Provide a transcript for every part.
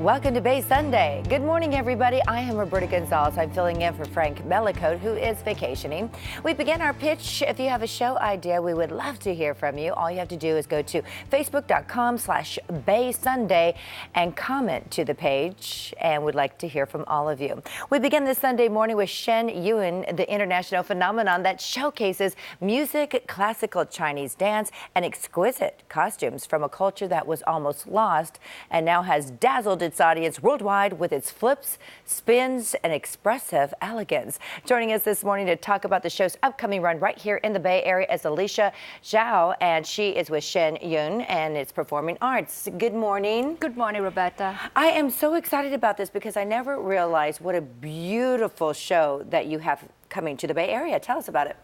Welcome to Bay Sunday. Good morning, everybody. I am Roberta Gonzalez. I'm filling in for Frank Mellicote, who is vacationing. We begin our pitch. If you have a show idea, we would love to hear from you. All you have to do is go to facebook.com/Bay Sunday and comment to the page, and we'd like to hear from all of you. We begin this Sunday morning with Shen, the international phenomenon that showcases music, classical Chinese dance, and exquisite costumes from a culture that was almost lost and now has dazzled its audience worldwide with its flips, spins, and expressive elegance. Joining us this morning to talk about the show's upcoming run right here in the Bay Area is Alicia Zhao, and she is with Shen and it's performing arts. Good morning. Good morning, Roberta. I am so excited about this because I never realized what a beautiful show that you have coming to the Bay Area. Tell us about it.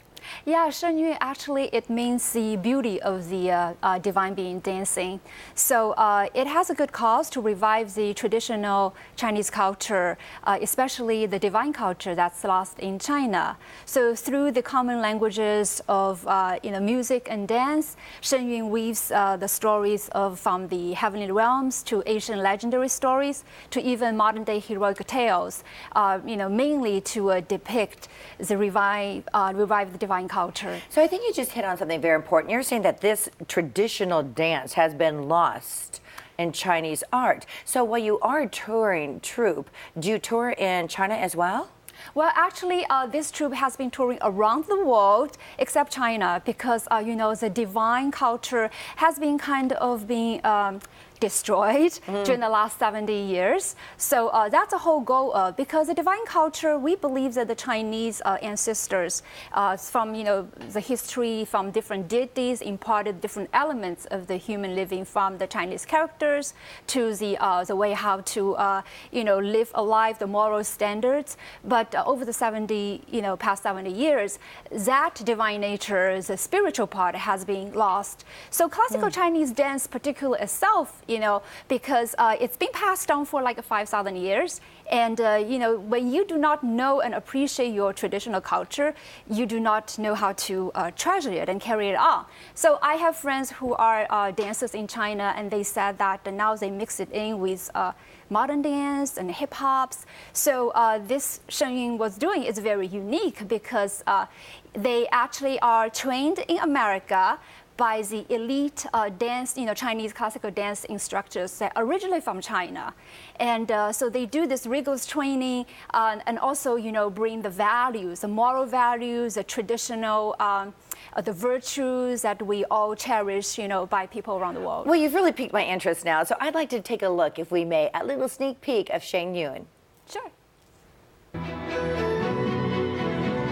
Yeah, Shen Yun, actually, it means the beauty of the divine being dancing. So it has a good cause to revive the traditional Chinese culture, especially the divine culture that's lost in China. So through the common languages of music and dance, Shen Yun weaves the stories from the heavenly realms to ancient legendary stories to even modern-day heroic tales, mainly to depict the revive the divine culture. So I think you just hit on something very important. You're saying that this traditional dance has been lost in Chinese art. So while you are a touring troupe, do you tour in China as well? Well, actually, this troupe has been touring around the world, except China, because, the divine culture has been kind of being destroyed during the last 70 years. So that's a whole goal because the divine culture, we believe that the Chinese ancestors from, the history from different deities imparted different elements of the human living, from the Chinese characters to the way how to, live a life, the moral standards. But over the past 70 years, that divine nature, the spiritual part, has been lost. So classical Chinese dance, particularly itself, because it's been passed down for like 5,000 years. And, when you do not know and appreciate your traditional culture, you do not know how to treasure it and carry it on. So I have friends who are dancers in China, and they said that now they mix it in with modern dance and hip hops. So this Shen Yun was doing is very unique because they actually are trained in America by the elite Chinese classical dance instructors that are originally from China. And so they do this rigorous training and also, bring the values, the moral values, the traditional, the virtues that we all cherish, by people around the world. Well, you've really piqued my interest now. So I'd like to take a look, if we may, a little sneak peek of Shen Yun. Sure.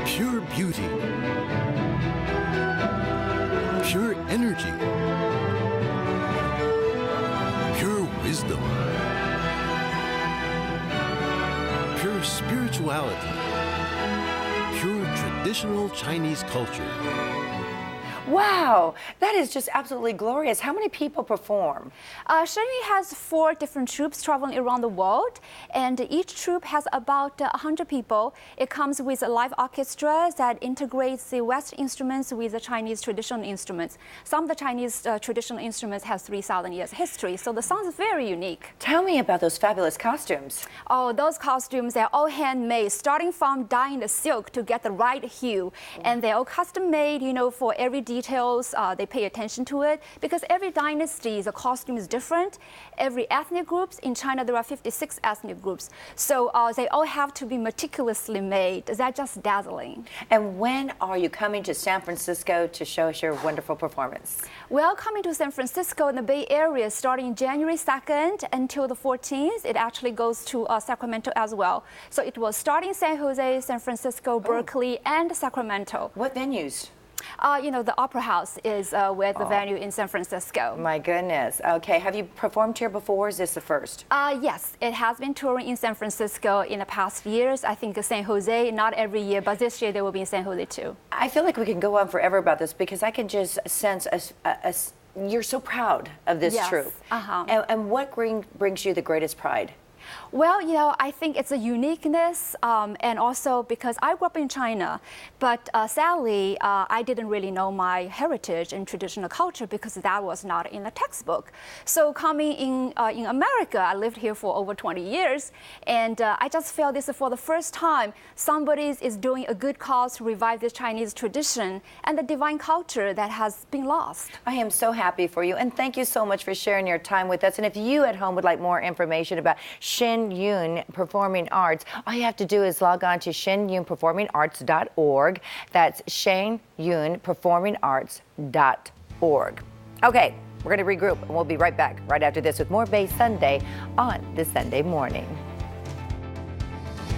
Pure beauty. Pure energy, pure wisdom, pure spirituality, pure traditional Chinese culture. Wow, that is just absolutely glorious. How many people perform? Shen Yun has 4 different troupes traveling around the world, and each troupe has about 100 people. It comes with a live orchestra that integrates the Western instruments with the Chinese traditional instruments. Some of the Chinese traditional instruments have 3,000 years history, so the sound is very unique. Tell me about those fabulous costumes. Oh, those costumes, they're all handmade, starting from dyeing the silk to get the right hue. And they're all custom made, for every details, they pay attention to it, because every dynasty, the costume is different. Every ethnic groups, in China there are 56 ethnic groups, so they all have to be meticulously made. They're just dazzling. And when are you coming to San Francisco to show us your wonderful performance? Well, coming to San Francisco in the Bay Area starting January 2nd until the 14th. It actually goes to Sacramento as well. So it will start in San Jose, San Francisco, Berkeley, and Sacramento. What venues? The Opera House is where the venue in San Francisco. My goodness. Okay, have you performed here before? Is this the first? Yes, it has been touring in San Francisco in the past years. I think San Jose, not every year, but this year they will be in San Jose too. I feel like we can go on forever about this because I can just sense you're so proud of this troupe. Uh-huh. And what brings you the greatest pride? Well, I think it's a uniqueness, and also because I grew up in China, but sadly, I didn't really know my heritage and traditional culture because that was not in the textbook. So coming in America, I lived here for over 20 years, and I just felt this is for the first time somebody is doing a good cause to revive this Chinese tradition and the divine culture that has been lost. I am so happy for you, and thank you so much for sharing your time with us. And if you at home would like more information about Shen Yun Performing Arts, all you have to do is log on to shenyunperformingarts.org. That's shenyunperformingarts.org. Okay, we're going to regroup, and we'll be right back right after this with more Bay Sunday on this Sunday morning.